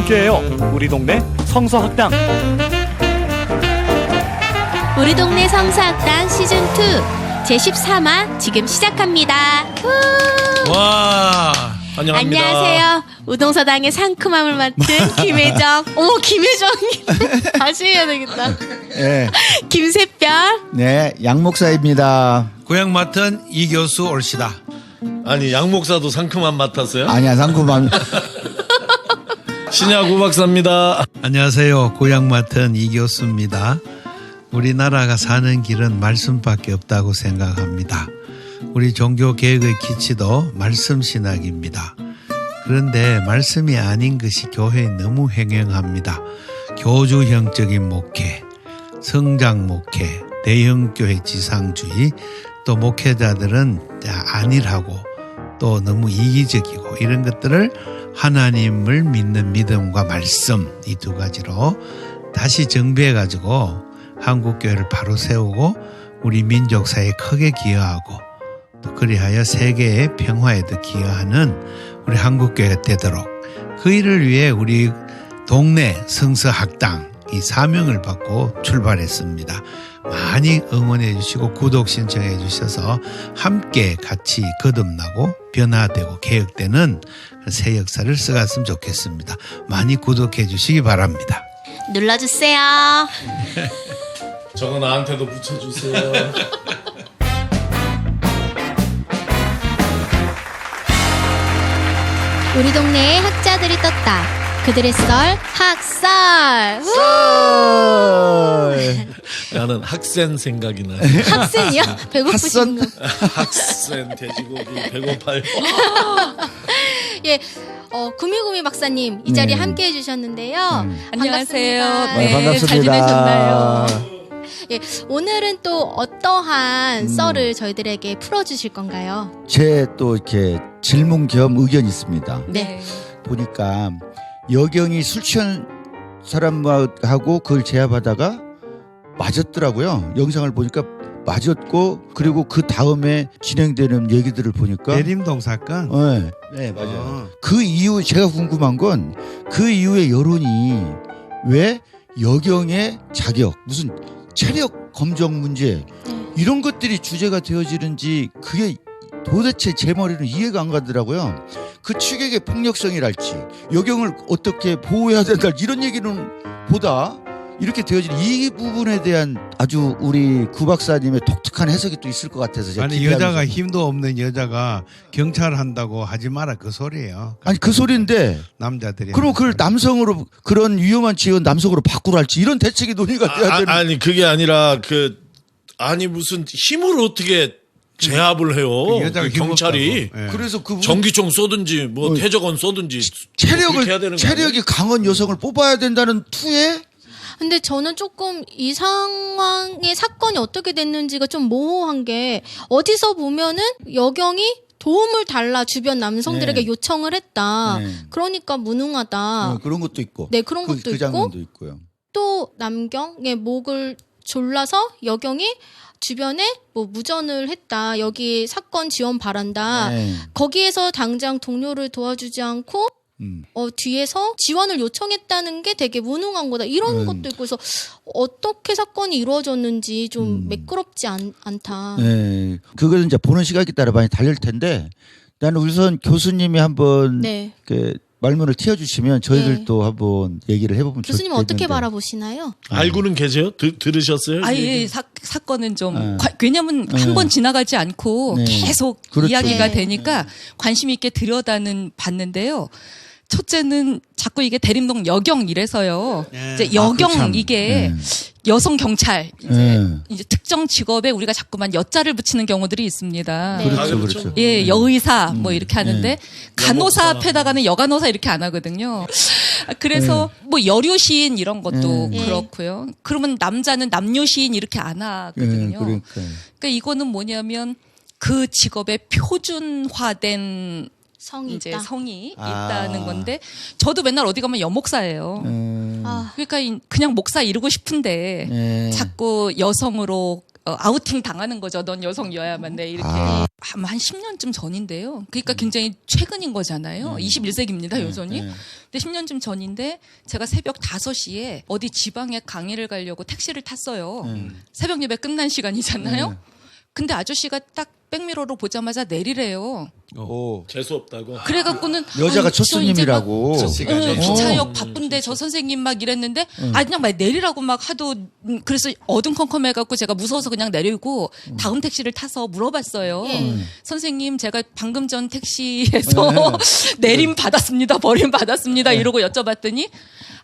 함께해요. 우리 동네 성서학당. 우리 동네 성서학당 시즌2 제13화 지금 시작합니다. 와, 환영합니다. 안녕하세요. 우동서당의 상큼함을 맡은 김혜정. 어머, 김혜정이 다시 해야 되겠다. 네. 김새별. 네, 양 목사입니다. 고향 맡은 이 교수 올시다. 아니 양 목사도 상큼한 맡았어요? 아니야, 상큼함. 신야 구박사입니다. 안녕하세요. 고향 맡은 이 교수입니다. 우리나라가 사는 길은 말씀밖에 없다고 생각합니다. 우리 종교 개혁의 기치도 말씀 신학입니다. 그런데 말씀이 아닌 것이 교회에 너무 횡행합니다. 교주형적인 목회, 성장 목회, 대형교회 지상주의, 또 목회자들은 안일하고 또 너무 이기적이고 이런 것들을 하나님을 믿는 믿음과 말씀 이 두 가지로 다시 정비해가지고 한국교회를 바로 세우고 우리 민족사에 크게 기여하고 또 그리하여 세계의 평화에도 기여하는 우리 한국교회가 되도록 그 일을 위해 우리 동네 성서학당 이 사명을 받고 출발했습니다. 많이 응원해 주시고 구독 신청해 주셔서 함께 같이 거듭나고 변화되고 개혁되는 새 역사를 써갔으면 좋겠습니다. 많이 구독해 주시기 바랍니다. 눌러주세요. 저거 나한테도 붙여주세요. 우리 동네에 학자들이 떴다. 그들의 썰 학설. 나는 학생 생각이 나. 학생이요? 배고프신 거. 학생 돼지고기 배고파요. 예, 구미구미 박사님 이 자리에 네. 함께 해주셨는데요. 안녕하세요. 반갑습니다. 네, 반갑습니다. 잘 지내셨나요? 예, 오늘은 또 어떠한 썰을 저희들에게 풀어주실 건가요? 제 또 이렇게 질문 겸 의견 있습니다. 네. 보니까 여경이 술 취한 사람하고 그걸 제압하다가 맞았더라고요. 영상을 보니까 맞았고 그리고 그 다음에 진행되는 얘기들을 보니까 대림동 사건? 네, 네 맞아요. 그 이후 제가 궁금한 건 그 이후에 여론이 왜 여경의 자격 무슨 체력 검정 문제 이런 것들이 주제가 되어지는지 그게 도대체 제 머리는 이해가 안 가더라고요. 그 추격의 폭력성이랄지 여경을 어떻게 보호해야 된다 이런 얘기는 보다 이렇게 되어지는 이 부분에 대한 아주 우리 구 박사님의 독특한 해석이 또 있을 것 같아서 제가 아니 기대하면서. 여자가 힘도 없는 여자가 경찰 한다고 하지 마라 그 소리예요. 아니 그 소리인데 남자들이 그럼 그걸 남성으로 그런 위험한 지역은 남성으로 바꾸랄지 이런 대책이 논의가 돼야 되는 아니 그게 아니라 아니 무슨 힘을 어떻게 제압을 해요? 그 여자가 그 경찰이 힘없다고. 예. 그래서 그 전기총 쏘든지 뭐 태저건 쏘든지 그렇게 해야 되는 거 체력이 강한 여성을 뽑아야 된다는 투에 근데 저는 조금 이 상황의 사건이 어떻게 됐는지가 좀 모호한 게 어디서 보면은 여경이 도움을 달라 주변 남성들에게 네. 요청을 했다. 네. 그러니까 무능하다. 그런 것도 있고 네, 그런 것도 그 있고. 장면도 있고요. 또 남경의 목을 졸라서 여경이 주변에 뭐 무전을 했다. 여기 사건 지원 바란다. 네. 거기에서 당장 동료를 도와주지 않고 뒤에서 지원을 요청했다는 게 되게 무능한 거다. 이런 것도 있고 그래서 어떻게 사건이 이루어졌는지 좀 매끄럽지 않다. 네, 그거는 이제 보는 시각에 따라 많이 달릴 텐데 나는 우선 교수님이 한번 네. 그 말문을 틔워주시면 저희들도 한번 얘기를 해보면 교수님 좋겠는데. 어떻게 바라보시나요? 알고는 계세요? 들으셨어요? 아예 사건은 좀 네. 왜냐면 한 번 지나가지 않고 네. 계속 그렇죠. 이야기가 네. 되니까 관심 있게 봤는데요. 첫째는 자꾸 이게 대림동 여경 이래서요. 네. 이제 여경 참. 이게 여성 경찰 이제 특정 직업에 우리가 자꾸만 여자를 붙이는 경우들이 있습니다. 네. 그렇죠, 그렇죠. 예, 여의사 뭐 이렇게 하는데 네. 간호사 앞에다가는 여간호사 이렇게 안 하거든요. 그래서 뭐 여류시인 이런 것도 네. 그렇고요. 그러면 남자는 남녀시인 이렇게 안 하거든요. 그러니까. 그러니까 이거는 뭐냐면 그 직업의 표준화된 성이 이제 있다. 성이 아. 있다는 건데 저도 맨날 어디 가면 여목사예요. 아, 그러니까 그냥 목사 이루고 싶은데 네. 자꾸 여성으로 아우팅 당하는 거죠. 넌 여성이어야만 돼. 이렇게 한 10년쯤 전인데요. 그러니까 굉장히 최근인 거잖아요. 21세기입니다, 여전히. 근데 10년쯤 전인데 제가 새벽 5시에 어디 지방에 강의를 가려고 택시를 탔어요. 새벽 예배 끝난 시간이잖아요. 근데 아저씨가 딱 백미러로 보자마자 내리래요. 오. 재수 없다고. 그래갖고는 여자가 첫 저 이제 막 손님이라고. 기차역 바쁜데 저 선생님 막 이랬는데 그냥 막 내리라고 막 하도 그래서 어둠컴컴해갖고 제가 무서워서 그냥 내리고 다음 택시를 타서 물어봤어요. 선생님 제가 방금 전 택시에서 내림 받았습니다. 버림 받았습니다. 이러고 여쭤봤더니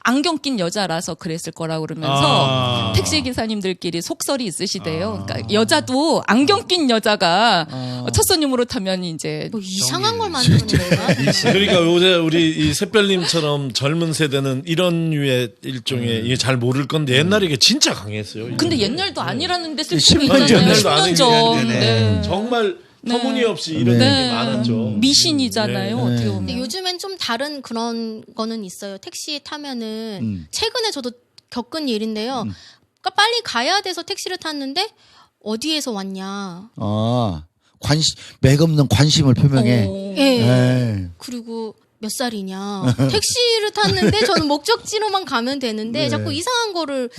안경 낀 여자라서 그랬을 거라고 그러면서 택시 기사님들끼리 속설이 있으시대요. 그러니까 여자도 안경 낀 여자가 첫 손님으로 타면 이제 뭐 이상한 걸 만드는 거야? 그러니까 요새 우리 이 샛별님처럼 젊은 세대는 이런 류의 일종의 이게 잘 모를 건데 옛날에 이게 진짜 강했어요. 근데 옛날도 아니라는데 슬픔이 10년 있잖아요. 전에도 10년 전. 네. 정말 터무니없이 이런 네. 일이 많았죠. 미신이잖아요. 어떻게 보면. 근데 요즘엔 좀 다른 그런 거는 있어요. 택시 타면은 최근에 저도 겪은 일인데요. 그러니까 빨리 가야 돼서 택시를 탔는데 어디에서 왔냐. 맥없는 관심을 표명해. 예. 에이. 그리고 몇 살이냐. 택시를 탔는데 저는 목적지로만 가면 되는데 자꾸 이상한 거를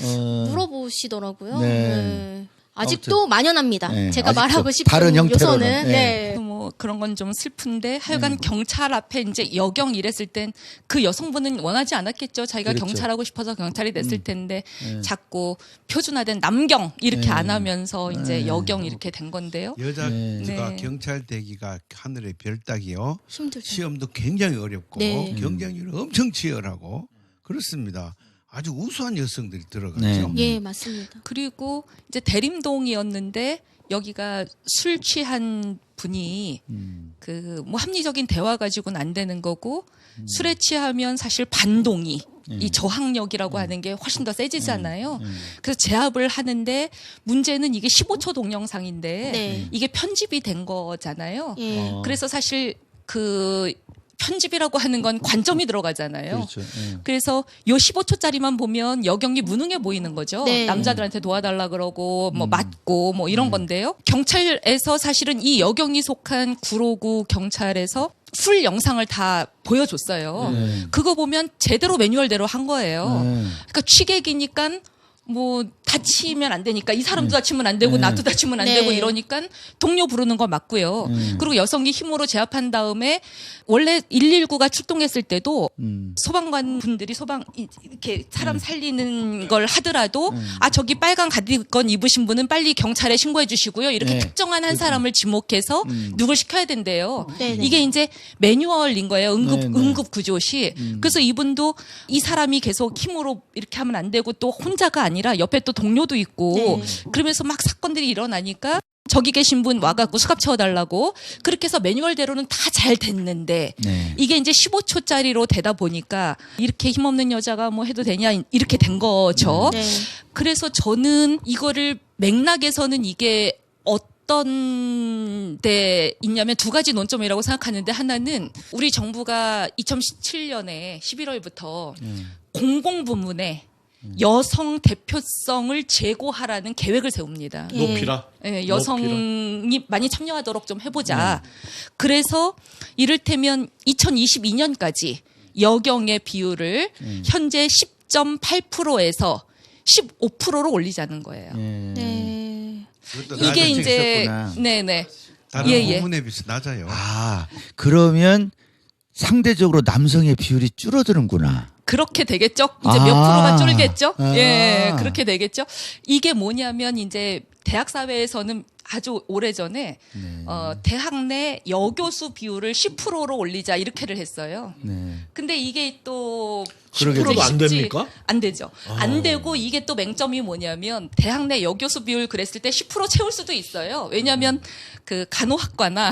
물어보시더라고요. 네. 네. 아직도 만연합니다. 네, 제가 아직도 말하고 싶은 다른 형태로는. 요소는. 네. 뭐 그런 건 좀 슬픈데 하여간 경찰 앞에 이제 여경 이랬을 땐 그 여성분은 원하지 않았겠죠. 자기가 그렇죠. 경찰하고 싶어서 경찰이 됐을 텐데 자꾸 표준화된 남경 이렇게 안 하면서 이제 여경 이렇게 된 건데요. 여자가 네. 경찰 되기가 하늘의 별 따기요. 힘들죠. 시험도 굉장히 어렵고 네. 경쟁률은 엄청 치열하고 그렇습니다. 아주 우수한 여성들이 들어가죠. 네. 예, 맞습니다. 그리고 이제 대림동이었는데 여기가 술 취한 분이 그 뭐 합리적인 대화 가지고는 안 되는 거고 술에 취하면 사실 반동이 이 저항력이라고 하는 게 훨씬 더 세지잖아요. 그래서 제압을 하는데 문제는 이게 15초 동영상인데 네. 이게 편집이 된 거잖아요. 예. 그래서 사실 그 편집이라고 하는 건 관점이 들어가잖아요. 그렇죠. 예. 그래서 요 15초짜리만 보면 여경이 무능해 보이는 거죠. 네. 남자들한테 도와달라 그러고 뭐 맞고 뭐 이런 건데요. 경찰에서 사실은 이 여경이 속한 구로구 경찰에서 풀 영상을 다 보여줬어요. 그거 보면 제대로 매뉴얼대로 한 거예요. 그러니까 취객이니까 뭐 다치면 안 되니까 이 사람도 다치면 안 되고 나도 다치면 안 네. 되고 이러니까 동료 부르는 거 맞고요. 그리고 여성이 힘으로 제압한 다음에 원래 119가 출동했을 때도 소방관 분들이 이렇게 사람 살리는 걸 하더라도 저기 빨간 가디건 입으신 분은 빨리 경찰에 신고해 주시고요. 이렇게 네. 특정한 한 사람을 지목해서 누굴 시켜야 된대요. 네네. 이게 이제 매뉴얼인 거예요. 네, 네. 응급 구조시. 그래서 이분도 이 사람이 계속 힘으로 이렇게 하면 안 되고 또 혼자가 아니라 옆에 또 동료도 있고 네. 그러면서 막 사건들이 일어나니까 저기 계신 분 와갖고 수갑 채워달라고 그렇게 해서 매뉴얼대로는 다 잘 됐는데 네. 이게 이제 15초짜리로 되다 보니까 이렇게 힘없는 여자가 뭐 해도 되냐 이렇게 된 거죠. 네. 그래서 저는 이거를 맥락에서는 이게 어떤 데 있냐면 두 가지 논점이라고 생각하는데 하나는 우리 정부가 2017년에 11월부터 공공부문에 여성 대표성을 제고하라는 계획을 세웁니다. 예. 높이라. 예, 여성이 많이 참여하도록 좀 해보자. 그래서 이를테면 2022년까지 여경의 비율을 현재 10.8%에서 15%로 올리자는 거예요. 네. 그것도 이게 낮은 이제 있었구나. 네네. 다른 예, 예. 부문에 비해서 낮아요. 그러면 상대적으로 남성의 비율이 줄어드는구나. 그렇게 되겠죠. 이제 몇 프로가 줄겠죠. 아. 예, 그렇게 되겠죠. 이게 뭐냐면 이제 대학 사회에서는 아주 오래전에 대학 내 여교수 비율을 10%로 올리자 이렇게를 했어요. 네. 근데 이게 또 10%도 안 쉽지- 됩니까? 안 되죠. 안 되고 이게 또 맹점이 뭐냐면 대학 내 여교수 비율 그랬을 때 10% 채울 수도 있어요. 왜냐하면 그 간호학과나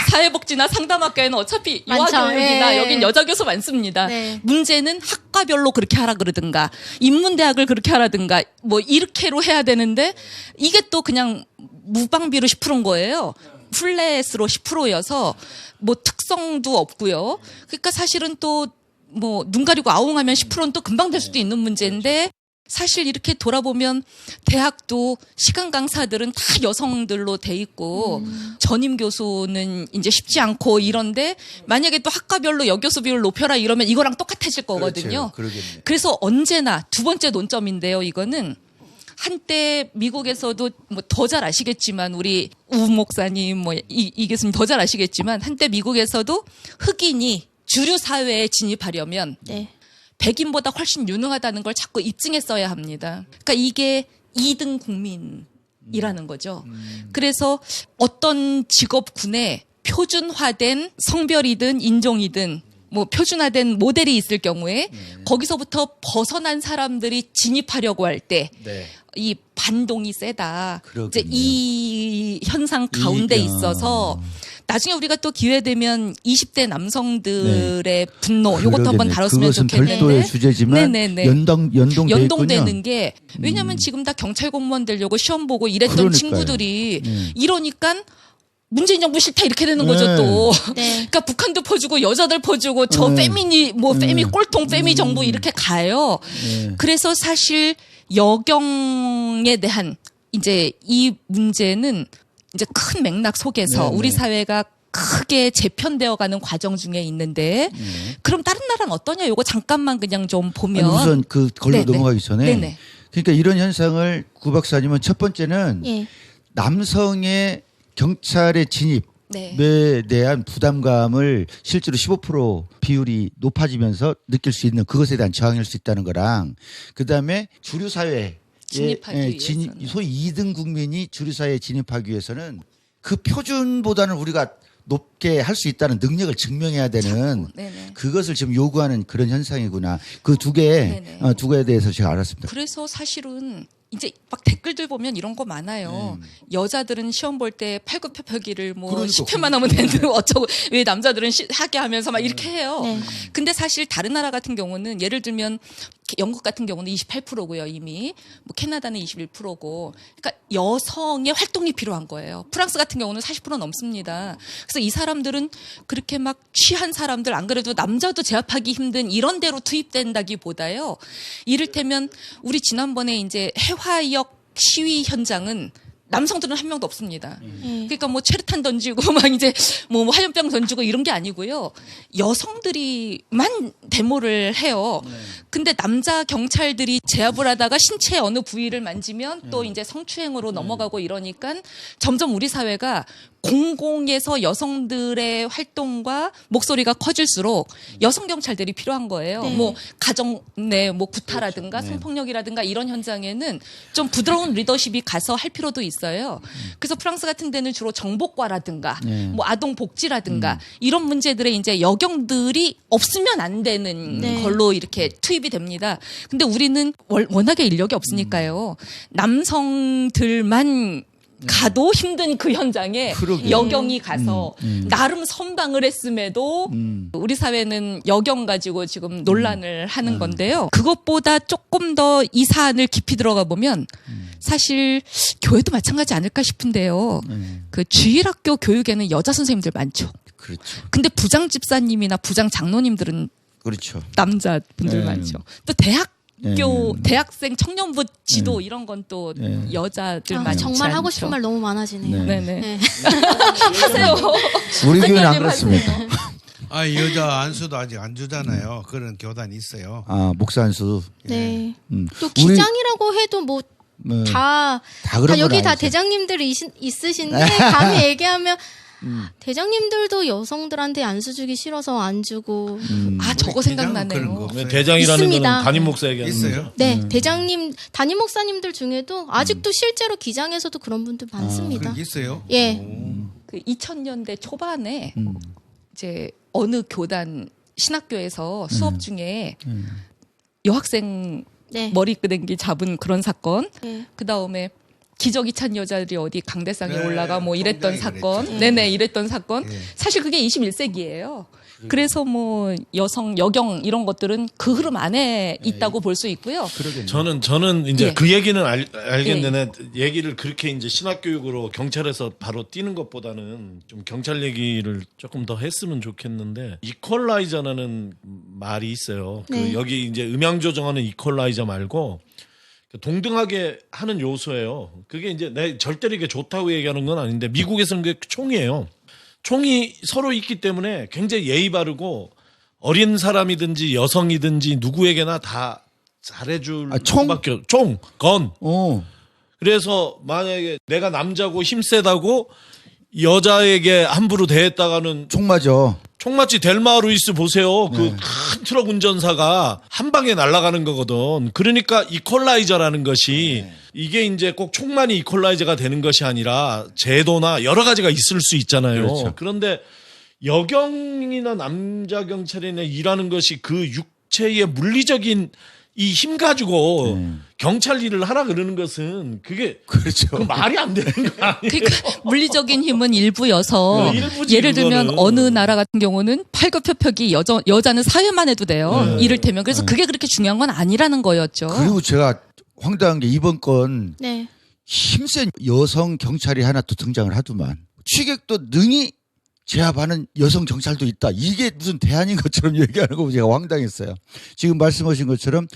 사회복지나 상담학과에는 어차피 많죠. 유아교육이나 예. 여긴 여자 교수 많습니다. 네. 문제는 학과별로 그렇게 하라 그러든가 인문대학을 그렇게 하라든가 뭐 이렇게로 해야 되는데 이게 또 그냥 무방비로 10%인 거예요. 플랫으로 10%여서 뭐 특성도 없고요. 그러니까 사실은 또 뭐 눈 가리고 아웅하면 10%는 또 금방 될 수도 있는 문제인데 사실 이렇게 돌아보면 대학도 시간 강사들은 다 여성들로 돼 있고 전임 교수는 이제 쉽지 않고 이런데 만약에 또 학과별로 여교수 비율 높여라 이러면 이거랑 똑같아질 거거든요. 그러겠네. 그래서 언제나 두 번째 논점인데요. 이거는 한때 미국에서도 뭐 더 잘 아시겠지만 우리 우 목사님 뭐 이 교수님 더 잘 아시겠지만 한때 미국에서도 흑인이 주류 사회에 진입하려면 네. 백인보다 훨씬 유능하다는 걸 자꾸 입증했어야 합니다. 그러니까 이게 2등 국민이라는 거죠. 그래서 어떤 직업군에 표준화된 성별이든 인종이든 뭐 표준화된 모델이 있을 경우에 거기서부터 벗어난 사람들이 진입하려고 할 때 이 네. 반동이 세다. 이제 그러겠네요. 이 현상 가운데 있어서 나중에 우리가 또 기회 되면 20대 남성들의 분노 요것도 한번 그러겠네. 다뤘으면 그것은 좋겠는데 별도의 주제지만 네네네. 연동돼 연동되는 있군요. 게 왜냐하면 지금 다 경찰 공무원 되려고 시험 보고 이랬던 그러니까요. 친구들이 이러니까 문재인 정부 싫다 이렇게 되는 거죠 또. 네. 그러니까 북한도 퍼주고 여자들 퍼주고 저 페미니 뭐 페미 꼴통 페미 정부 이렇게 가요. 그래서 사실 여경에 대한 이제 이 문제는 이제 큰 맥락 속에서 우리 사회가 크게 재편되어가는 과정 중에 있는데 그럼 다른 나라는 어떠냐? 요거 잠깐만 그냥 좀 보면 아니, 우선 그걸로 네네. 넘어가기 전에 네네. 그러니까 이런 현상을 구 박사님은 첫 번째는 예. 남성의 경찰의 진입에 네. 대한 부담감을 실제로 15% 비율이 높아지면서 느낄 수 있는 그것에 대한 저항일 수 있다는 거랑 그다음에 주류 사회에 진입하기 위해서는. 소위 2등 국민이 주류 사회에 진입하기 위해서는 그 표준보다는 우리가 높게 할 수 있다는 능력을 증명해야 되는 네네. 그것을 지금 요구하는 그런 현상이구나. 그 두 개, 네네. 두 개에 대해서 제가 알았습니다. 그래서 사실은 이제 막 댓글들 보면 이런 거 많아요. 여자들은 시험 볼 때 팔굽혀펴기를 뭐 그러니까 10회만 하면 되는데 어쩌고 왜 남자들은 하게 하면서 막 이렇게 해요. 네. 근데 사실 다른 나라 같은 경우는 예를 들면 영국 같은 경우는 28%고요 이미 뭐 캐나다는 21%고 그러니까 여성의 활동이 필요한 거예요. 프랑스 같은 경우는 40% 넘습니다. 그래서 이 사람들은 그렇게 막 취한 사람들 안 그래도 남자도 제압하기 힘든 이런 데로 투입된다기보다요. 이를테면 우리 지난번에 이제 해화역 시위 현장은 남성들은 한 명도 없습니다. 그러니까 뭐 체르탄 던지고 막 이제 뭐 화염병 던지고 이런 게 아니고요. 여성들이만 데모를 해요. 근데 남자 경찰들이 제압을 하다가 신체 어느 부위를 만지면 또 이제 성추행으로 넘어가고 이러니까 점점 우리 사회가 공공에서 여성들의 활동과 목소리가 커질수록 여성 경찰들이 필요한 거예요. 네. 뭐 가정 내 뭐 구타라든가 성폭력이라든가 이런 현장에는 좀 부드러운 리더십이 가서 할 필요도 있어요. 그래서 프랑스 같은 데는 주로 정복과라든가 뭐 아동 복지라든가 이런 문제들에 이제 여경들이 없으면 안 되는 네. 걸로 이렇게 투입이 됩니다. 근데 우리는 워낙에 인력이 없으니까요. 남성들만 가도 힘든 그 현장에 그러게요. 여경이 가서 나름 선방을 했음에도 우리 사회는 여경 가지고 지금 논란을 하는 건데요. 그것보다 조금 더 이 사안을 깊이 들어가 보면 사실 교회도 마찬가지 아닐까 싶은데요. 그 주일학교 교육에는 여자 선생님들 많죠. 그렇죠. 근데 부장 집사님이나 부장 장로님들은 그렇죠. 남자분들 네. 많죠. 또 대학생 청년부 지도 이런 건 또 여자들 많지 정말 하고 않죠. 싶은 말 너무 많아지네요. 네네. 네. 하세요. 우리 교회는 안 선생님 그렇습니다. 아, 여자 안수도 아직 안 주잖아요. 그런 교단이 있어요. 아, 목사 안수. 네. 또 우리- 기장이라고 해도 뭐 다 다 그런 건 여기 다 아니죠. 대장님들이 있으신데 감히 얘기하면 대장님들도 여성들한테 안수 주기 싫어서 안 주고 아 저거 기장은 그런 거 생각나네요. 없어요. 대장이라는 있습니다. 거는 담임 목사 얘기하는 있어요? 거죠? 네 대장님 담임 목사님들 중에도 아직도 실제로 기장에서도 그런 분들 많습니다. 그런 게 있어요? 예. 그 2000년대 초반에 이제 어느 교단 신학교에서 수업 중에 여학생 네. 머리 끄댕기 잡은 그런 사건. 네. 그 다음에 기저귀 찬 여자들이 어디 강대상에 네, 올라가 뭐 이랬던 굉장히 사건. 그랬죠. 네네, 이랬던 사건. 네. 사실 그게 21세기예요. 그래서 뭐 여경 이런 것들은 그 흐름 안에 있다고 볼 수 있고요. 저는 이제 예. 그 얘기는 알겠는데 얘기를 그렇게 이제 신학교육으로 경찰에서 바로 뛰는 것보다는 좀 경찰 얘기를 조금 더 했으면 좋겠는데 이퀄라이저라는 말이 있어요. 네. 그 여기 이제 음향 조정하는 이퀄라이저 말고 동등하게 하는 요소예요. 그게 이제 내 절대로 이게 좋다고 얘기하는 건 아닌데 미국에서는 그게 총이에요. 총이 서로 있기 때문에 굉장히 예의 바르고 어린 사람이든지 여성이든지 누구에게나 다 잘해줄 총? 수밖에 건. 그래서 만약에 내가 남자고 힘세다고 여자에게 함부로 대했다가는 총 맞아. 총맞지 델마 루이스 보세요. 그 큰 트럭 운전사가 한 방에 날아가는 거거든. 그러니까 이퀄라이저라는 것이 이게 이제 꼭 총만이 이퀄라이저가 되는 것이 아니라 제도나 여러 가지가 있을 수 있잖아요. 그렇죠. 그런데 여경이나 남자 경찰이나 일하는 것이 그 육체의 물리적인 이 힘 가지고 경찰 일을 하라 그러는 것은 그게 그렇죠. 그 말이 안 되는 거 아니에요? 그러니까 물리적인 힘은 일부여서 일부지, 예를 들면 그거는. 어느 나라 같은 경우는 팔굽혀펴기 여자는 사회만 해도 돼요. 이를테면 그래서 그게 그렇게 중요한 건 아니라는 거였죠. 그리고 제가 황당한 게 이번 건 네. 힘센 여성 경찰이 하나 또 등장을 하더만 취객도 능히 제압하는 여성 경찰도 있다. 이게 무슨 대안인 것처럼 얘기하는 거 제가 황당했어요. 지금 말씀하신 것처럼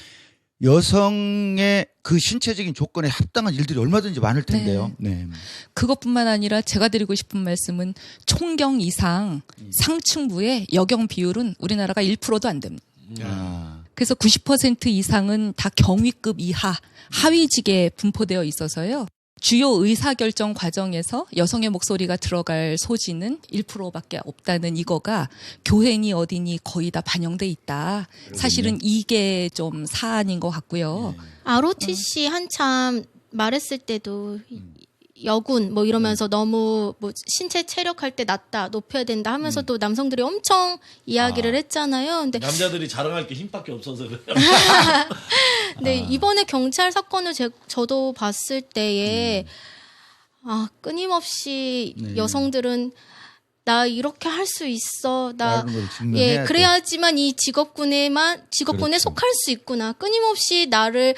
여성의 그 신체적인 조건에 합당한 일들이 얼마든지 많을 텐데요. 네. 그것뿐만 아니라 제가 드리고 싶은 말씀은 총경 이상 상층부의 여경 비율은 우리나라가 1%도 안 됩니다. 그래서 90% 이상은 다 경위급 이하 하위직에 분포되어 있어서요. 주요 의사결정 과정에서 여성의 목소리가 들어갈 소지는 1%밖에 없다는 이거가 교회니 어디니 거의 다 반영돼 있다. 사실은 이게 좀 사안인 것 같고요. ROTC 한참 말했을 때도 여군 뭐 이러면서 너무 뭐 신체 체력할 때 낮다 높여야 된다 하면서 또 남성들이 엄청 이야기를 했잖아요. 근데 남자들이 자랑할 게 힘밖에 없어서 그래요. 근데 이번에 경찰 사건을 저도 봤을 때에 끊임없이 여성들은 나 이렇게 할 수 있어. 라는 걸 증명해야 돼. 그래야지만 이 직업군에 그렇죠. 속할 수 있구나. 끊임없이 나를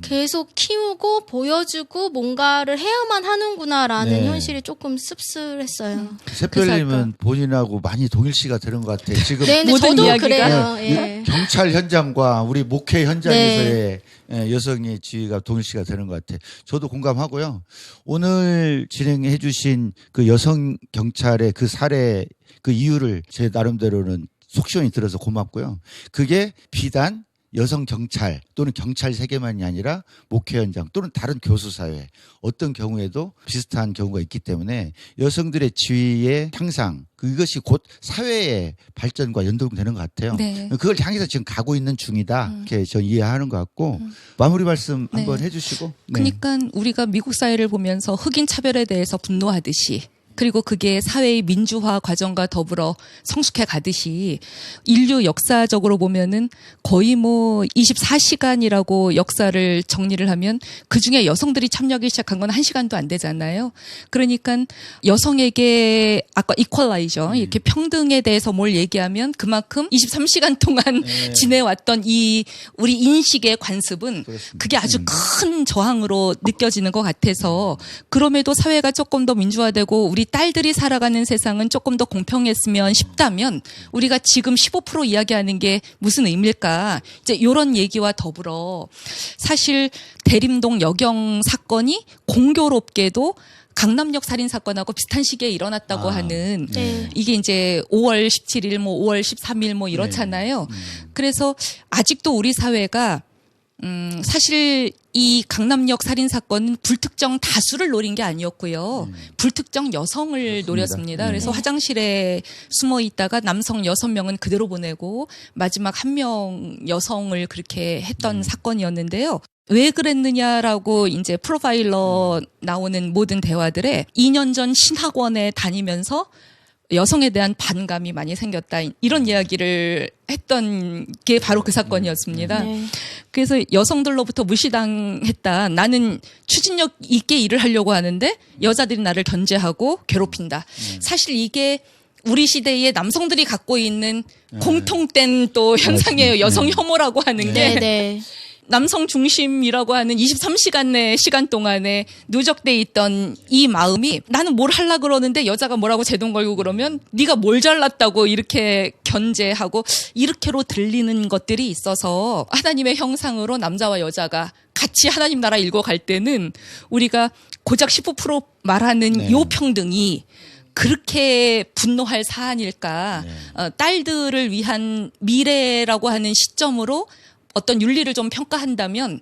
계속 키우고 보여주고 뭔가를 해야만 하는구나라는 네. 현실이 조금 씁쓸했어요. 새별님은 본인하고 많이 동일시가 되는 것 같아요. 지금 네, 근데 모든 저도 이야기가- 그래요. 예. 경찰 현장과 우리 목회 현장에서의 여성의 지위가 동일시가 되는 것 같아요. 저도 공감하고요. 오늘 진행해 주신 그 여성 경찰의 그 사례 그 이유를 제 나름대로는 속 시원히 들어서 고맙고요. 그게 비단 여성 경찰 또는 경찰 세계만이 아니라 목회 현장 또는 다른 교수 사회 어떤 경우에도 비슷한 경우가 있기 때문에 여성들의 지위의 향상 그것이 곧 사회의 발전과 연동되는 것 같아요. 네. 그걸 향해서 지금 가고 있는 중이다. 이렇게 전 이해하는 것 같고 마무리 말씀 네. 한번 해주시고. 네. 그러니까 우리가 미국 사회를 보면서 흑인 차별에 대해서 분노하듯이 그리고 그게 사회의 민주화 과정과 더불어 성숙해 가듯이 인류 역사적으로 보면은 거의 뭐 24시간이라고 역사를 정리를 하면 그중에 여성들이 참여하기 시작한 건 1시간도 안 되잖아요. 그러니까 여성에게 아까 이퀄라이저 이렇게 평등에 대해서 뭘 얘기하면 그만큼 23시간 동안 지내왔던 이 우리 인식의 관습은 그게 아주 큰 저항으로 느껴지는 것 같아서 그럼에도 사회가 조금 더 민주화되고 우리 딸들이 살아가는 세상은 조금 더 공평했으면 싶다면 우리가 지금 15% 이야기하는 게 무슨 의미일까? 이제 이런 얘기와 더불어 사실 대림동 여경 사건이 공교롭게도 강남역 살인 사건하고 비슷한 시기에 일어났다고 하는 네. 이게 이제 5월 17일 뭐 5월 13일 뭐 이렇잖아요. 그래서 아직도 우리 사회가 사실 이 강남역 살인 사건은 불특정 다수를 노린 게 아니었고요. 불특정 여성을 노렸습니다. 네. 그래서 화장실에 숨어 있다가 남성 6명은 그대로 보내고 마지막 1명 여성을 그렇게 했던 사건이었는데요. 왜 그랬느냐라고 이제 프로파일러 나오는 모든 대화들에 2년 전 신학원에 다니면서 여성에 대한 반감이 많이 생겼다 이런 이야기를 했던 게 바로 그 사건이었습니다. 네. 그래서 여성들로부터 무시당했다. 나는 추진력 있게 일을 하려고 하는데 여자들이 나를 견제하고 괴롭힌다. 사실 이게 우리 시대의 남성들이 갖고 있는 공통된 또 현상이에요. 여성 혐오라고 하는 게. 네. 남성 중심이라고 하는 23시간 내 시간 동안에 누적돼 있던 이 마음이 나는 뭘 하려고 그러는데 여자가 뭐라고 제동 걸고 그러면 네가 뭘 잘났다고 이렇게 견제하고 이렇게로 들리는 것들이 있어서 하나님의 형상으로 남자와 여자가 같이 하나님 나라 읽어갈 때는 우리가 고작 19% 말하는 요 평등이 그렇게 분노할 사안일까. 딸들을 위한 미래라고 하는 시점으로 어떤 윤리를 좀 평가한다면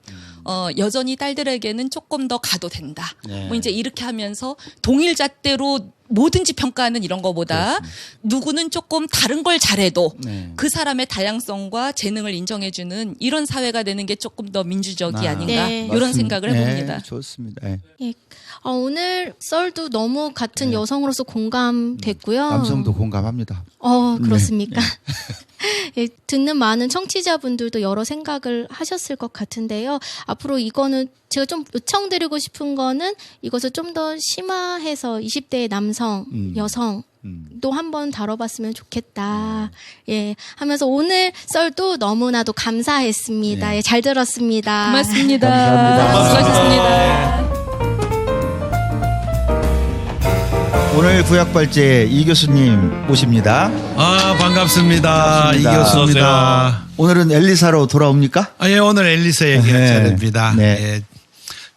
여전히 딸들에게는 조금 더 가도 된다. 뭐 이제 이렇게 하면서 동일 잣대로 뭐든지 평가하는 이런 거보다 누구는 조금 다른 걸 잘해도 그 사람의 다양성과 재능을 인정해주는 이런 사회가 되는 게 조금 더 민주적이 아닌가 네. 이런 생각을 해봅니다. 좋습니다. 네. 예. 오늘 썰도 너무 같은 여성으로서 공감됐고요. 남성도 공감합니다. 그렇습니까? 예, 듣는 많은 청취자분들도 여러 생각을 하셨을 것 같은데요. 앞으로 이거는 제가 좀 요청드리고 싶은 거는 이것을 좀 더 심화해서 20대의 남성, 여성도 한번 다뤄봤으면 좋겠다. 예, 하면서 오늘 썰도 너무나도 감사했습니다. 예, 잘 들었습니다. 고맙습니다. 감사합니다. 수고하셨습니다. 오늘 구약발제 이 교수님 모십니다. 반갑습니다. 이 교수입니다. 오늘은 엘리사로 돌아옵니까? 예, 오늘 엘리사 얘기할 네. 차례입니다. 네. 예,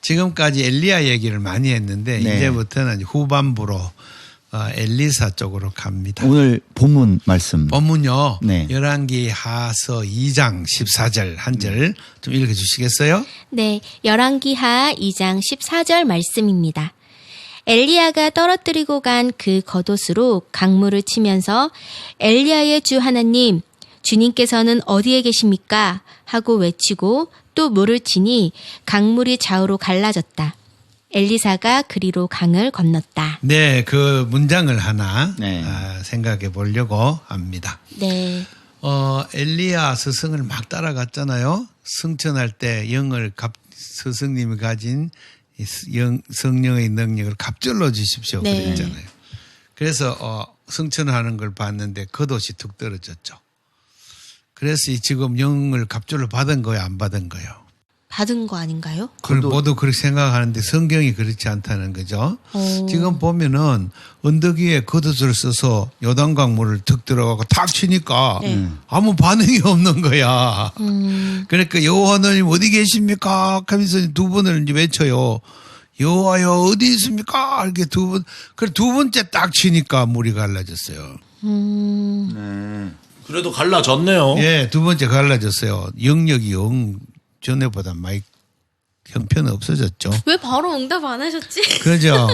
지금까지 엘리야 얘기를 많이 했는데 네. 이제부터는 후반부로 엘리사 쪽으로 갑니다. 오늘 본문 말씀. 본문요. 네. 열왕기 하서 2장 14절 한 절 좀 읽어주시겠어요? 네, 열왕기하 2장 14절 말씀입니다. 엘리야가 떨어뜨리고 간 그 겉옷으로 강물을 치면서 엘리야의 주 하나님, 주님께서는 어디에 계십니까? 하고 외치고 또 물을 치니 강물이 좌우로 갈라졌다. 엘리사가 그리로 강을 건넜다. 네, 그 문장을 하나 네. 생각해 보려고 합니다. 네, 엘리야 스승을 막 따라갔잖아요. 승천할 때 스승님이 가진 성령의 능력을 갑절로 주십시오. 네. 그랬잖아요. 그래서 승천하는 걸 봤는데 겉옷이 툭 떨어졌죠. 그래서 지금 영을 갑절로 받은 거예요, 안 받은 거예요? 받은 거 아닌가요? 그걸 모두 그렇게 생각하는데 성경이 그렇지 않다는 거죠. 지금 보면은 언덕 위에 겉옷을 써서 요단강 물을 툭 들어가고 탁 치니까 아무 반응이 없는 거야. 그러니까 여호와 하나님 어디 계십니까? 하면서 두 번을 이제 외쳐요. 여호와여 어디 있습니까? 이렇게 두 번. 그래 두 번째 딱 치니까 물이 갈라졌어요. 그래도 갈라졌네요. 예, 두 번째 갈라졌어요. 영역이 전에보다 많이 형편은 없어졌죠. 왜 바로 응답 안 하셨지? 그죠?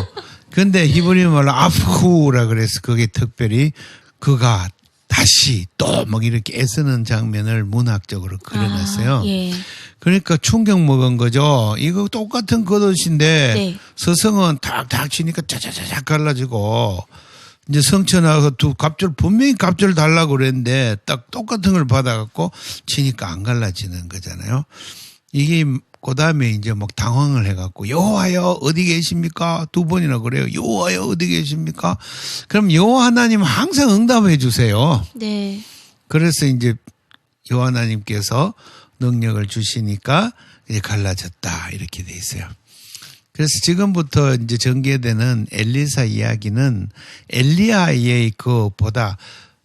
근데 히브리 말로 아프후라 그래서 그게 특별히 그가 다시 또 막 이렇게 애쓰는 장면을 문학적으로 그려놨어요. 예. 그러니까 충격 먹은 거죠. 이거 똑같은 겉옷인데 네. 서성은 탁탁 치니까 짜자자작 갈라지고 이제 성천하고 분명히 갑절 달라고 그랬는데 딱 똑같은 걸 받아갖고 치니까 안 갈라지는 거잖아요. 이게 그다음에 이제 막 당황을 해갖고 여호와여 어디 계십니까? 두 번이나 그래요. 여호와여 어디 계십니까? 그럼 여호와 하나님 항상 응답해 주세요. 네. 그래서 이제 여호와 하나님께서 능력을 주시니까 이제 갈라졌다 이렇게 돼 있어요. 그래서 지금부터 이제 전개되는 엘리사 이야기는 엘리야의 그보다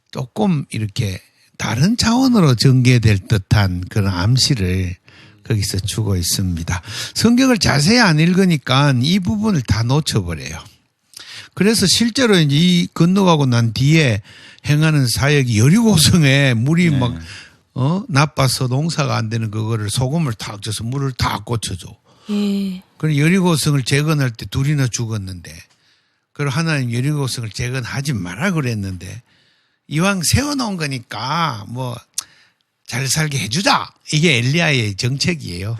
조금 이렇게 다른 차원으로 전개될 듯한 그런 암시를 거기서 주고 있습니다. 성경을 자세히 안 읽으니까 이 부분을 다 놓쳐버려요. 그래서 실제로 이제 이 건너가고 난 뒤에 행하는 사역이 여리고성에 물이 막 나빠서 농사가 안 되는 그거를 소금을 탁 줘서 물을 다 꽂혀줘. 예. 그럼 여리고성을 재건할 때 둘이나 죽었는데, 그리고 하나님 여리고성을 재건하지 마라 그랬는데, 이왕 세워놓은 거니까 뭐 잘 살게 해주자. 이게 엘리야의 정책이에요.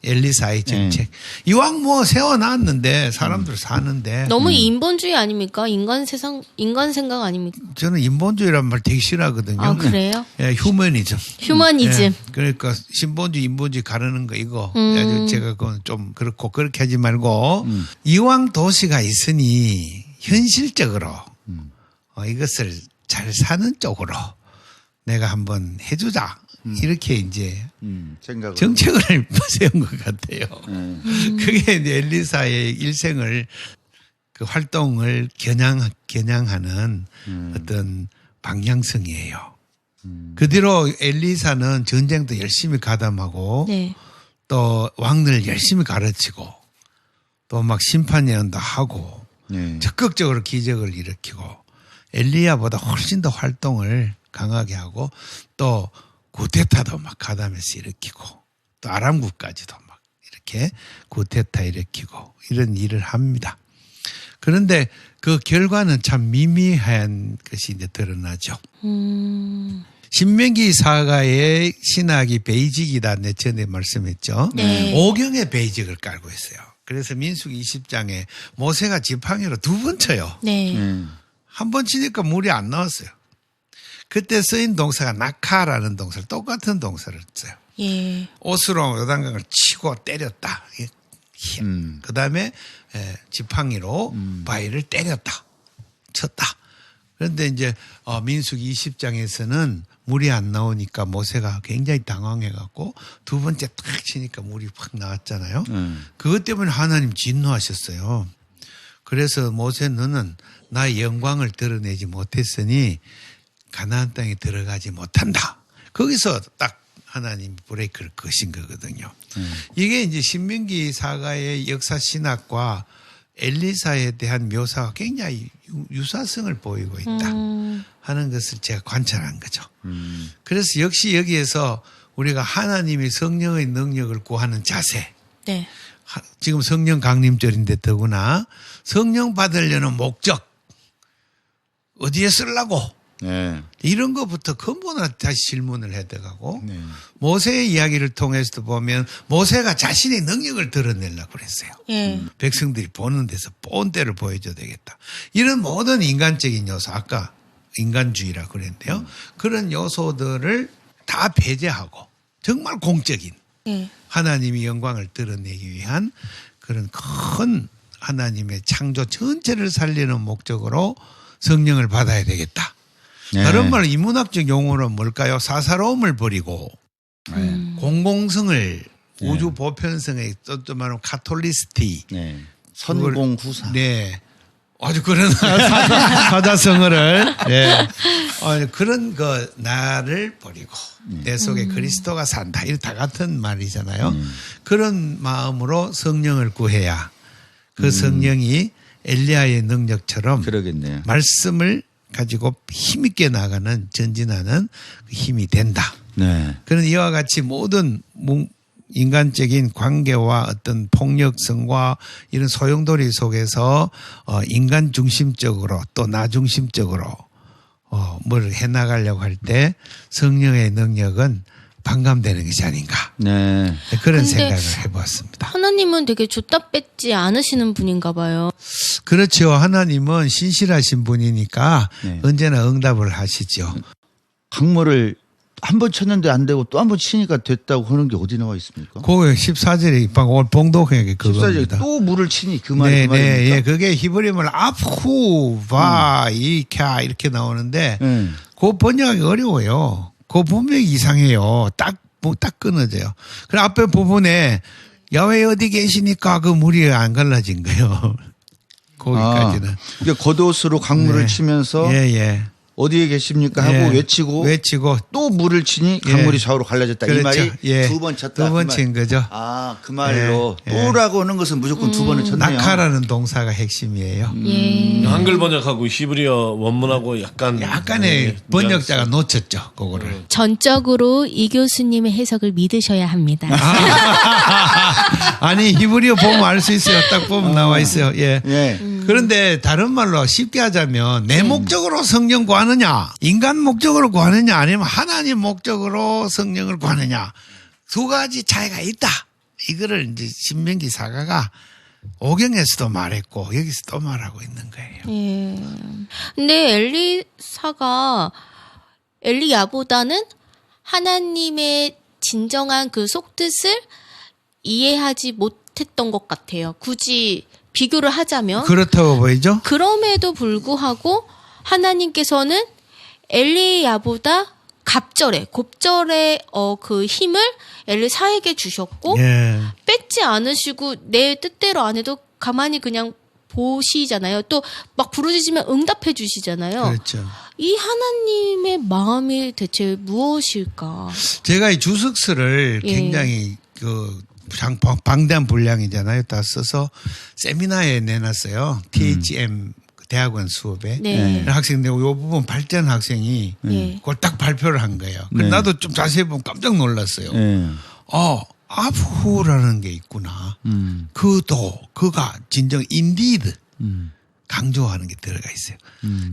엘리사의 정책. 이왕 뭐 세워놨는데 사람들 사는데. 너무 인본주의 아닙니까? 인간 생각 아닙니까? 저는 인본주의란 말 되게 싫어하거든요. 아, 그래요? 예, 휴머니즘. 휴머니즘. 예, 그러니까 신본주의, 인본주의 가르는 거 이거. 아주 제가 그건 좀 그렇고 그렇게 하지 말고 이왕 도시가 있으니 현실적으로 이것을 잘 사는 쪽으로 내가 한번 해주자. 이렇게 이제 생각을. 정책을 세운 것 같아요. 그게 이제 엘리사의 일생을 그 활동을 겨냥하는 어떤 방향성이에요. 그 뒤로 엘리사는 전쟁도 열심히 가담하고 네. 또 왕을 열심히 가르치고 또 막 심판 예언도 하고 네. 적극적으로 기적을 일으키고 엘리야보다 훨씬 더 활동을 강하게 하고 또 구테타도 막 가담해서 일으키고 또 아람국까지도 막 이렇게 구테타 일으키고 이런 일을 합니다. 그런데 그 결과는 참 미미한 것이 이제 드러나죠. 신명기 사가의 신학이 베이직이다. 내 전에 말씀했죠. 네. 오경의 베이직을 깔고 있어요. 그래서 민수기 20장에 모세가 지팡이로 2번 쳐요. 네. 한 번 치니까 물이 안 나왔어요. 그때 쓰인 동사가 낙하라는 동사를 똑같은 동사를 써요. 예. 옷으로 요단강을 치고 때렸다. 그 다음에 지팡이로 바위를 때렸다. 쳤다. 그런데 이제 민수기 20장에서는 물이 안 나오니까 모세가 굉장히 당황해갖고 2번째 탁 치니까 물이 확 나왔잖아요. 그것 때문에 하나님 진노하셨어요. 그래서 모세 너는 나의 영광을 드러내지 못했으니 가나안 땅에 들어가지 못한다. 거기서 딱 하나님 브레이크를 거신 거거든요. 이게 이제 신명기 사가의 역사 신학과 엘리사에 대한 묘사가 굉장히 유사성을 보이고 있다 하는 것을 제가 관찰한 거죠. 그래서 역시 여기에서 우리가 하나님이 성령의 능력을 구하는 자세, 네. 지금 성령 강림절인데 더구나 성령 받으려는 목적, 어디에 쓰려고 네. 이런 것부터 근본으로 다시 질문을 해대가고 네. 모세의 이야기를 통해서도 보면 모세가 자신의 능력을 드러내려고 그랬어요. 예. 백성들이 보는 데서 본때를 보여줘야 되겠다. 이런 모든 인간적인 요소, 아까 인간주의라고 그랬는데요. 그런 요소들을 다 배제하고 정말 공적인 예. 하나님의 영광을 드러내기 위한 그런 큰 하나님의 창조 전체를 살리는 목적으로 성령을 받아야 되겠다. 네. 다른 말로 인문학적 용어는 뭘까요? 사사로움을 버리고 공공성을 우주 보편성에 또 말하면 카톨리스티 네. 선공후사. 네. 아주 그런 사자성어를 네. 그런 그 나를 버리고 내 속에 그리스도가 산다. 이런 다 같은 말이잖아요. 그런 마음으로 성령을 구해야 그 성령이 엘리야의 능력처럼 그러겠네요. 말씀을 가지고 힘있게 나가는 전진하는 그 힘이 된다. 네. 그런 이와 같이 모든 인간적인 관계와 어떤 폭력성과 이런 소용돌이 속에서 인간 중심적으로 또 나 중심적으로 뭘 해나가려고 할 때 성령의 능력은 반감되는 것이 아닌가. 네. 그런 근데 생각을 해보았습니다. 하나님은 되게 줬다 뺏지 않으시는 분인가 봐요. 그렇죠. 하나님은 신실하신 분이니까 네. 언제나 응답을 하시죠. 강물을 한 번 쳤는데 안 되고 또 한 번 치니까 됐다고 하는 게 어디 나와 있습니까? 그 14절에 오늘 봉독회에 그겁니다. 또 물을 치니 그 말이 네, 그 말입니까? 네, 예, 그게 히브리어를 아프, 바, 이캬 이렇게 나오는데 네. 그 번역하기 어려워요. 그 분명히 이상해요. 딱 끊어져요. 그 앞에 부분에 야훼 어디 계시니까 그 물이 안 갈라진 거예요. 거기까지는. 그러니까 겉옷으로 강물을 네. 치면서 예, 예. 어디에 계십니까 하고 예. 외치고 또 물을 치니 강물이 좌우로 갈라졌다. 이 말이 예. 두 번 쳤다. 두 번 그 말. 친 거죠. 아, 그 말로 예. 예. 또라고 하는 것은 무조건 두 번을 쳤네요. 낙하라는 동사가 핵심이에요. 예. 한글 번역하고 히브리어 원문하고 약간의 번역자가 놓쳤죠, 그거를. 전적으로 이 교수님의 해석을 믿으셔야 합니다. 아니 히브리어 보면 알 수 있어요. 딱 보면 나와 있어요. 예. 예. 그런데 다른 말로 쉽게 하자면 내 목적으로 성령 구하느냐, 인간 목적으로 구하느냐, 아니면 하나님 목적으로 성령을 구하느냐, 두 가지 차이가 있다. 이거를 이제 신명기 사가가 오경에서도 말했고 여기서 또 말하고 있는 거예요. 예. 근데 엘리사가 엘리야보다는 하나님의 진정한 그 속뜻을 이해하지 못했던 것 같아요. 굳이 비교를 하자면. 그렇다고 보이죠? 그럼에도 불구하고 하나님께서는 엘리야보다 곱절의 그 힘을 엘리사에게 주셨고 예. 뺏지 않으시고 내 뜻대로 안 해도 가만히 그냥 보시잖아요. 또 막 부르짖으면 응답해 주시잖아요. 그렇죠. 이 하나님의 마음이 대체 무엇일까? 제가 이 주석서를 예. 굉장히 그 방대한 분량이잖아요. 다 써서 세미나에 내놨어요. THM 대학원 수업에. 네. 학생들 요 부분 발전 학생이 네. 그걸 딱 발표를 한 거예요. 그래서 네. 나도 좀 자세히 보면 깜짝 놀랐어요. 예. 아프라는 게 있구나. 그가 진정 인디드 강조하는 게 들어가 있어요.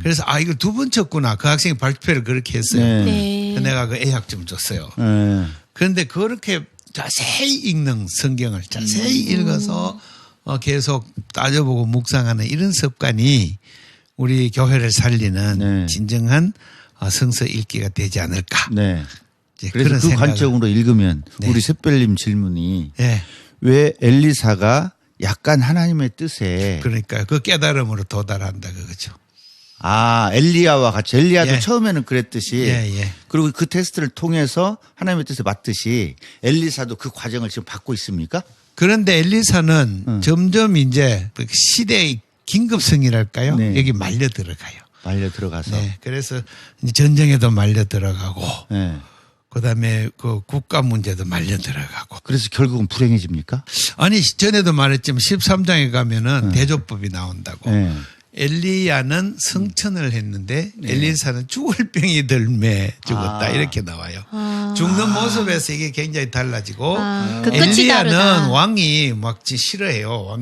그래서 이거 두 번 쳤구나. 그 학생이 발표를 그렇게 했어요. 네. 네. 그래서 내가 그 A학점 줬어요. 예. 그런데 그렇게 자세히 읽는 성경을 자세히 읽어서 계속 따져보고 묵상하는 이런 습관이 우리 교회를 살리는 네. 진정한 성서 읽기가 되지 않을까. 네. 이제 그래서 그런 그 생각을- 관점으로 읽으면 네. 우리 샛별님 질문이 예. 왜 엘리사가 약간 하나님의 뜻에 그러니까 그 깨달음으로 도달한다 그거죠. 엘리야와 같이 엘리야도 예. 처음에는 그랬듯이 예. 그리고 그 테스트를 통해서 하나님의 뜻에 맞듯이 엘리사도 그 과정을 지금 받고 있습니까? 그런데 엘리사는 점점 이제 그 시대의 긴급성이랄까요? 네. 여기 말려 들어가요. 말려 들어가서. 네. 그래서 이제 전쟁에도 말려 들어가고 네. 그다음에 그 국가 문제도 말려 들어가고. 그래서 결국은 불행해집니까? 아니 전에도 말했지만 13장에 가면은 대조법이 나온다고. 네. 엘리야는 성천을 했는데 엘리사는 죽을 병이 들매 죽었다 이렇게 나와요. 죽는 모습에서 이게 굉장히 달라지고 그 끝이 엘리야는 다르다. 왕이 막 싫어해요.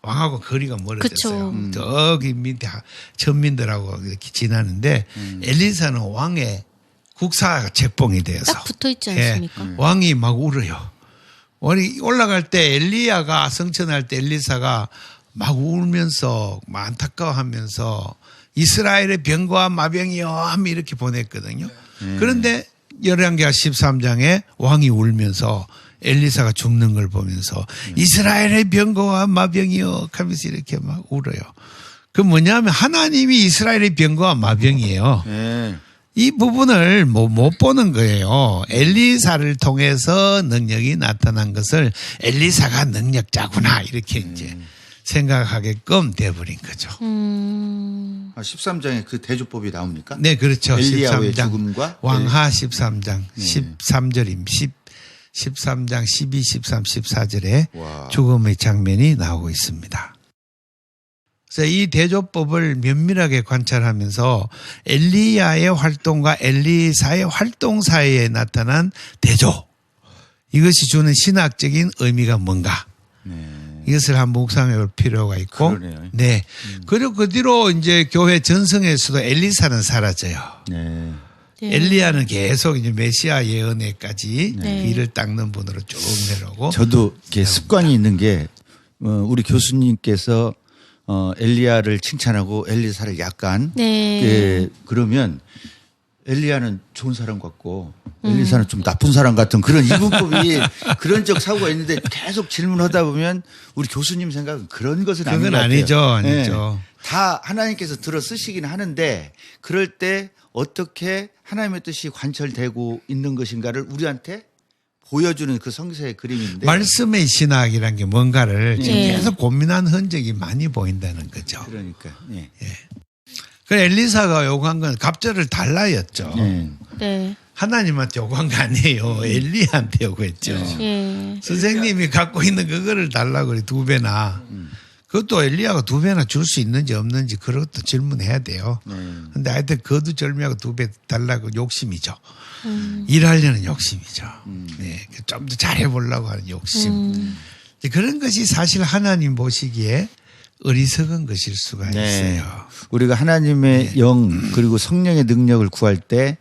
왕하고 거리가 멀어졌어요. 그쵸. 저기 밑에 천민들하고 이렇게 지나는데 엘리사는 왕의 국사가 책봉이 되어서 딱 붙어 있지 예, 않습니까? 왕이 막 울어요. 왕이 올라갈 때 엘리야가 성천할 때 엘리사가 막 울면서 막 안타까워하면서 이스라엘의 병과 마병이여 하며 이렇게 보냈거든요. 그런데 열왕기하 13장에 왕이 울면서 엘리사가 죽는 걸 보면서 이스라엘의 병과 마병이여 하면서 이렇게 막 울어요. 그 뭐냐면 하나님이 이스라엘의 병과 마병이에요. 네. 이 부분을 못 보는 거예요. 엘리사를 통해서 능력이 나타난 것을 엘리사가 능력자구나 이렇게 이제 생각하게끔 돼버린 거죠. 13장에 그 대조법이 나옵니까? 네, 그렇죠. 엘리야의 13장 죽음과 왕하 13장 13절임 13장 12, 13, 14절에 와. 죽음의 장면이 나오고 있습니다. 그래서 이 대조법을 면밀하게 관찰하면서 엘리야의 활동과 엘리사의 활동 사이에 나타난 대조 이것이 주는 신학적인 의미가 뭔가 이것을 한번 묵상해 볼 필요가 있고 그러네요. 네. 그리고 그 뒤로 이제 교회 전성에서도 엘리사는 사라져요. 네. 엘리야는 계속 이제 메시아 예언회까지 네. 길을 닦는 분으로 쭉 내려오고 저도 이렇게 습관이 있는 게 우리 교수님께서 엘리야를 칭찬하고 엘리사를 약간 네. 예, 그러면 엘리야는 좋은 사람 같고 엘리사는 좀 나쁜 사람 같은 그런 이분법이 그런 적 사고가 있는데 계속 질문하다 보면 우리 교수님 생각은 그런 것은 아닌 것 그건 같아요. 아니죠. 예. 아니죠. 다 하나님께서 들어 쓰시긴 하는데 그럴 때 어떻게 하나님의 뜻이 관철되고 있는 것인가를 우리한테 보여주는 그 성서의 그림인데 말씀의 신학이란 게 뭔가를 지금 네. 계속 고민한 흔적이 많이 보인다는 거죠. 그러니까 예. 그 엘리사가 요구한 건 갑절을 달라였죠. 예. 네. 하나님한테 요구한 거 아니에요. 엘리야한테 요구했죠. 예. 선생님이 갖고 있는 그거를 달라고 그래 2배나. 그것도 엘리야가 2배나 줄 수 있는지 없는지 그것도 질문해야 돼요. 근데 하여튼 그것도 절미하고 2배 달라고 욕심이죠. 일하려는 욕심이죠. 네. 좀 더 잘해보려고 하는 욕심. 이제 그런 것이 사실 하나님 보시기에 어리석은 것일 수가 네. 있어요. 우리가 하나님의 영 그리고 성령의 능력을 구할 때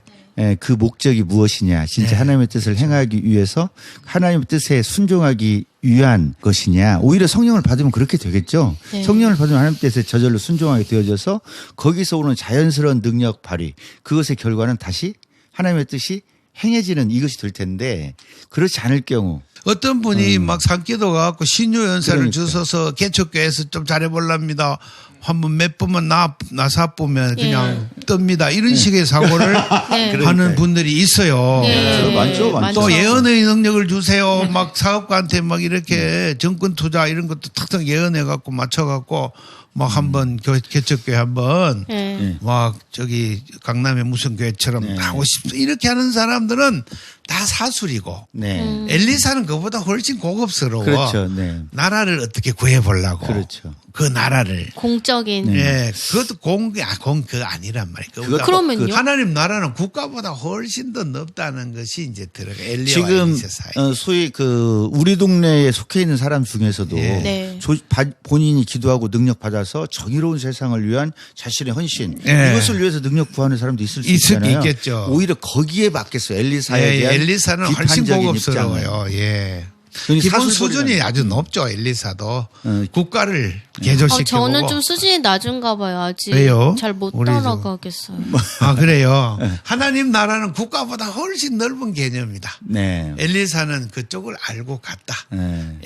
그 목적이 무엇이냐 진짜 네. 하나님의 뜻을 행하기 위해서 하나님의 뜻에 순종하기 위한 것이냐 오히려 성령을 받으면 그렇게 되겠죠. 네. 성령을 받으면 하나님 뜻에 저절로 순종하게 되어져서 거기서 오는 자연스러운 능력 발휘 그것의 결과는 다시 하나님의 뜻이 행해지는 이것이 될 텐데 그렇지 않을 경우 어떤 분이 막 산기도 가갖고 신유 연사를 그러니까. 주셔서 개척교회에서 좀 잘해볼랍니다. 한번 몇 번만 나사 보면 그냥 뜹니다. 이런 식의 사고를 네. 하는 분들이 있어요. 네. 많죠. 또 예언의 능력을 주세요. 막 사업가한테 막 이렇게 정권 투자 이런 것도 탁탁 예언해 갖고 맞춰 갖고 막 한번 개척교회 한번 네. 막 저기 강남의 무슨 교회처럼 하고 싶어 이렇게 하는 사람들은 다 사술이고 네. 엘리사는 그보다 훨씬 고급스러워. 그렇죠. 네. 나라를 어떻게 구해보려고. 그렇죠. 그 나라를. 공적인. 예, 그것도 그거 아니란 말이에요. 그거보다 그러면요? 하나님 나라는 국가보다 훨씬 더 넓다는 것이 이제 들어가. 엘리야와 지금 엘리세 사이. 소위 그 우리 동네에 속해 있는 사람 중에서도 예. 네. 본인이 기도하고 능력 받아서 정의로운 세상을 위한 자신의 헌신 예. 이것을 위해서 능력 구하는 사람도 있을 수 있을 있잖아요. 게 있겠죠. 오히려 거기에 맞겠어요. 엘리사에 예, 대한 엘리사는 훨씬 비판적인 고급스러워요. 입장을. 예. 그러니 기본 사술벌이라는 수준이 아주 높죠. 엘리사도 어. 국가를 개조시키고. 저는 좀 수준이 낮은가 봐요. 아직 왜요? 잘 못 우리도. 따라가겠어요. 아 그래요. 네. 하나님 나라는 국가보다 훨씬 넓은 개념이다. 네. 엘리사는 그쪽을 알고 갔다. 네.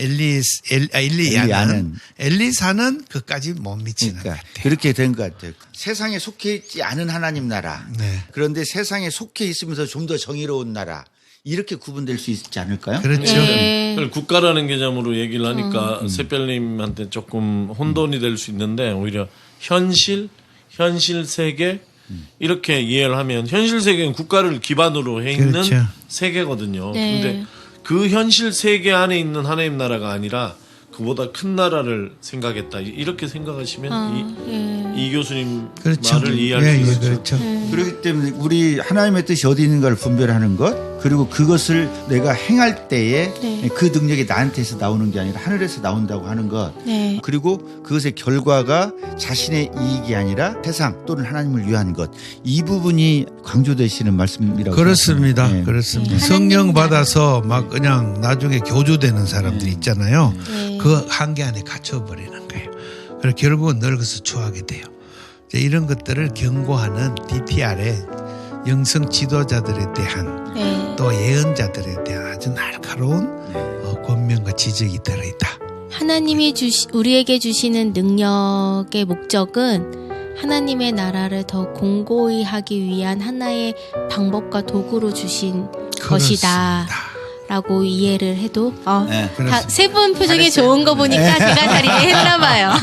엘리야는 엘리사는 그까지 못 미치는 그러니까 것 같아요. 그렇게 된 것 같아요. 세상에 속해 있지 않은 하나님 나라. 네. 그런데 세상에 속해 있으면서 좀 더 정의로운 나라. 이렇게 구분될 수 있지 않을까요? 그렇죠. 네. 국가라는 개념으로 얘기를 하니까 새별님한테 조금 혼돈이 될 수 있는데 오히려 현실 세계 이렇게 이해를 하면 현실 세계는 국가를 기반으로 해 있는 그렇죠. 세계거든요. 네. 근데 그 현실 세계 안에 있는 하나님 나라가 아니라 그보다 큰 나라를 생각했다. 이렇게 생각하시면 이 교수님 그렇죠. 말을 이해할 예, 수 예, 있죠. 그렇죠. 그렇기 때문에 우리 하나님의 뜻이 어디 있는가를 분별하는 것 그리고 그것을 내가 행할 때에 네. 그 능력이 나한테서 나오는 게 아니라 하늘에서 나온다고 하는 것 네. 그리고 그것의 결과가 자신의 이익이 아니라 세상 또는 하나님을 위한 것 이 부분이 강조되시는 말씀이라고 그렇습니다. 생각합니다. 네. 그렇습니다. 네. 성령 하나님 받아서 막 그냥 나중에 교주되는 사람들 있잖아요. 네. 그 한계 안에 갇혀버리는 거예요. 그래서 결국은 늙어서 추하게 돼요. 이제 이런 것들을 경고하는 DTR의 영성 지도자들에 대한 네. 또 예언자들에 대한 아주 날카로운 권면과 지적이 들어있다. 하나님이 우리에게 주시는 능력의 목적은 하나님의 나라를 더 공고히 하기 위한 하나의 방법과 도구로 주신 것이다. 라고 이해를 해도 네, 세 분 표정이 잘했어요. 좋은 거 보니까 제가 잘 이해했나 봐요.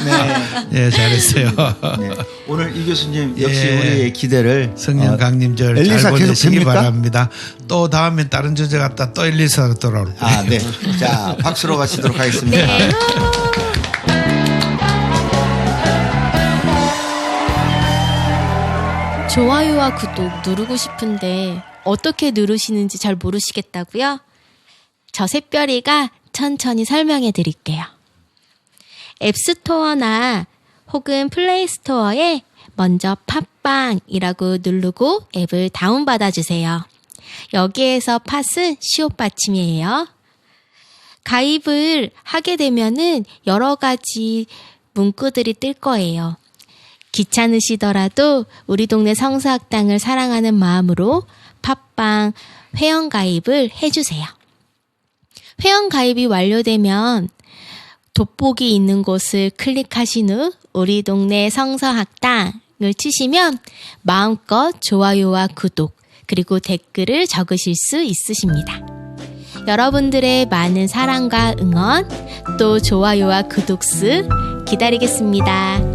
예, 잘했어요. 네. 오늘 이 교수님 역시 예. 우리의 기대를 성령 강림절 엘리사 잘 계속 보내시기 됩니까? 바랍니다. 또 다음에 다른 주제 갖다 또 엘리사로 돌아올 거예요. 네. 자, 박수로 마치도록 하겠습니다. 네. 좋아요와 구독 누르고 싶은데 어떻게 누르시는지 잘 모르시겠다고요? 저 샛별이가 천천히 설명해 드릴게요. 앱스토어나 혹은 플레이스토어에 먼저 팟빵이라고 누르고 앱을 다운받아 주세요. 여기에서 팟은 시옷 받침이에요. 가입을 하게 되면은 여러 가지 문구들이 뜰 거예요. 귀찮으시더라도 우리 동네 성서학당을 사랑하는 마음으로 팟빵 회원가입을 해주세요. 회원가입이 완료되면 돋보기 있는 곳을 클릭하신 후 우리 동네 성서학당을 치시면 마음껏 좋아요와 구독 그리고 댓글을 적으실 수 있으십니다. 여러분들의 많은 사랑과 응원 또 좋아요와 구독 수 기다리겠습니다.